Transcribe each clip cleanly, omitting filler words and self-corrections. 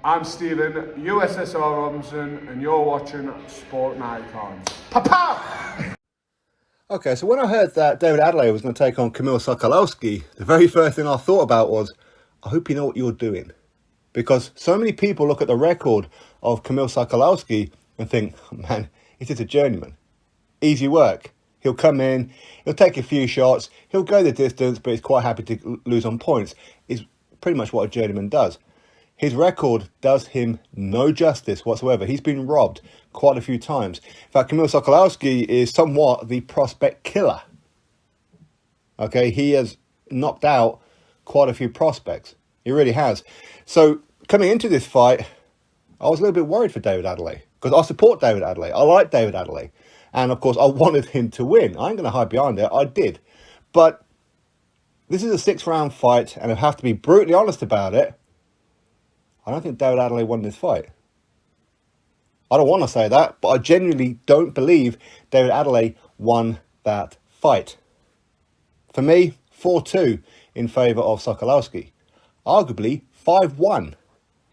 I'm Stephen, USSR Robinson, and you're watching Sport Icons. Papa! Okay, so when I heard that David Adeleye was going to take on Kamil Sokolowski, the very first thing I thought about was, I hope you know what you're doing. Because so many people look at the record of Kamil Sokolowski and think, oh, man, he's just a journeyman. Easy work. He'll come in, he'll take a few shots, he'll go the distance, but he's quite happy to lose on points. Is pretty much what a journeyman does. His record does him no justice whatsoever. He's been robbed quite a few times. In fact, Kamil Sokolowski is somewhat the prospect killer. Okay, he has knocked out quite a few prospects. He really has. So, coming into this fight, I was a little bit worried for David Adeleye. Because I support David Adeleye. I like David Adeleye. And, of course, I wanted him to win. I ain't going to hide behind it. I did. But this is a 6-round fight, and I have to be brutally honest about it. I don't think David Adeleye won this fight. I don't want to say that, but I genuinely don't believe David Adeleye won that fight. For me, 4-2 in favour of Sokolowski. Arguably, 5-1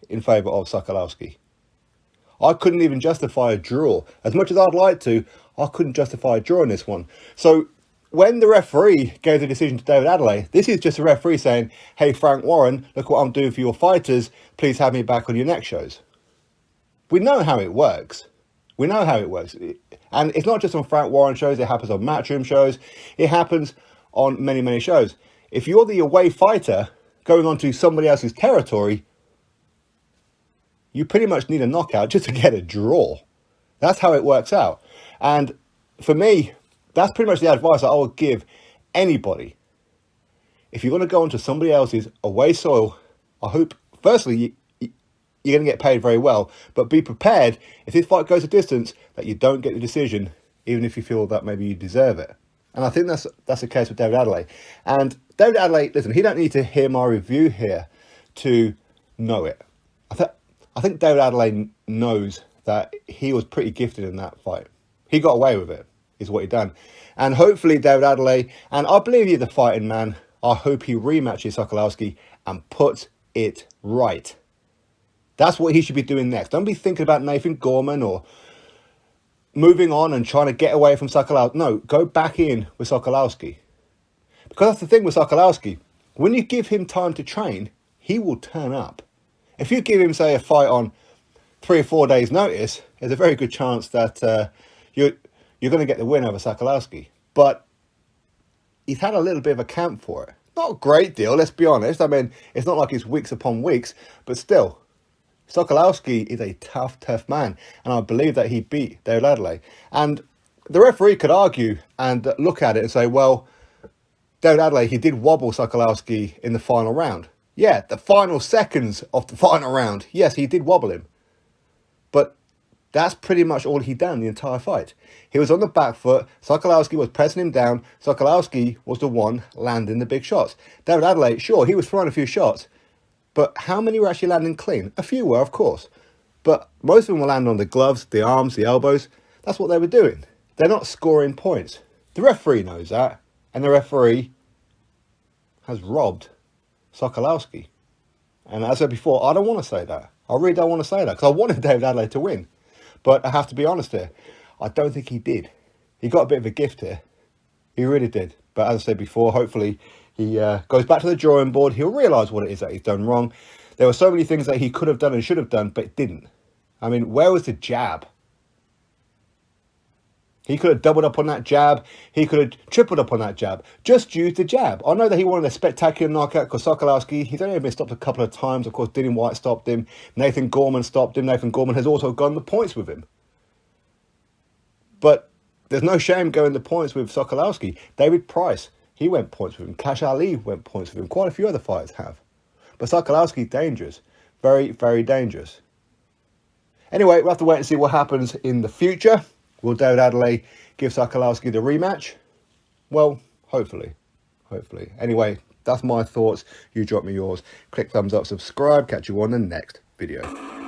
in favour of Sokolowski. I couldn't even justify a draw. As much as I'd like to, I couldn't justify a draw in this one. So, when the referee gave the decision to David Adeleye, this is just a referee saying, hey, Frank Warren, look what I'm doing for your fighters. Please have me back on your next shows. We know how it works. We know how it works. And it's not just on Frank Warren shows. It happens on Matchroom shows. It happens on many, many shows. If you're the away fighter going on to somebody else's territory, you pretty much need a knockout just to get a draw. That's how it works out. And for me, that's pretty much the advice that I would give anybody. If you're going to go onto somebody else's away soil, I hope, firstly, you're going to get paid very well. But be prepared, if this fight goes a distance, that you don't get the decision, even if you feel that maybe you deserve it. And I think that's the case with David Adeleye. And David Adeleye, listen, he don't need to hear my review here to know it. I think David Adeleye knows that he was pretty gifted in that fight. He got away with it, is what he done. And hopefully David Adeleye, and I believe he's the fighting man, I hope he rematches Sokolowski and puts it right. That's what he should be doing next. Don't be thinking about Nathan Gorman or moving on and trying to get away from Sokolowski. No, go back in with Sokolowski. Because that's the thing with Sokolowski. When you give him time to train, he will turn up. If you give him, say, a fight on 3 or 4 days' notice, there's a very good chance that you're going to get the win over Sokolowski. But he's had a little bit of a camp for it. Not a great deal, let's be honest. I mean, it's not like it's weeks upon weeks, but still, Sokolowski is a tough, tough man. And I believe that he beat David Adeleye. And the referee could argue and look at it and say, well, David Adeleye, he did wobble Sokolowski in the final round. Yeah, the final seconds of the final round. Yes, he did wobble him. But that's pretty much all he done the entire fight. He was on the back foot. Sokolowski was pressing him down. Sokolowski was the one landing the big shots. David Adeleye, sure, he was throwing a few shots. But how many were actually landing clean? A few were, of course. But most of them were landing on the gloves, the arms, the elbows. That's what they were doing. They're not scoring points. The referee knows that. And the referee has robbed Sokolowski. And as I said before, I don't want to say that. I really don't want to say that because I wanted David Adeleye to win. But I have to be honest here. I don't think he did. He got a bit of a gift here. He really did. But as I said before, hopefully he goes back to the drawing board. He'll realise what it is that he's done wrong. There were so many things that he could have done and should have done, but didn't. I mean, where was the jab? He could have doubled up on that jab. He could have tripled up on that jab. Just use the jab. I know that he wanted a spectacular knockout because Sokolowski, he's only been stopped a couple of times. Of course, Dillian Whyte stopped him. Nathan Gorman stopped him. Nathan Gorman has also gone the points with him. But there's no shame going the points with Sokolowski. David Price, he went points with him. Cash Ali went points with him. Quite a few other fighters have. But Sokolowski, dangerous. Very, very dangerous. Anyway, we'll have to wait and see what happens in the future. Will David Adeleye give Sokolowski the rematch? Well, hopefully. Hopefully. Anyway, that's my thoughts. You drop me yours. Click thumbs up, subscribe. Catch you on the next video.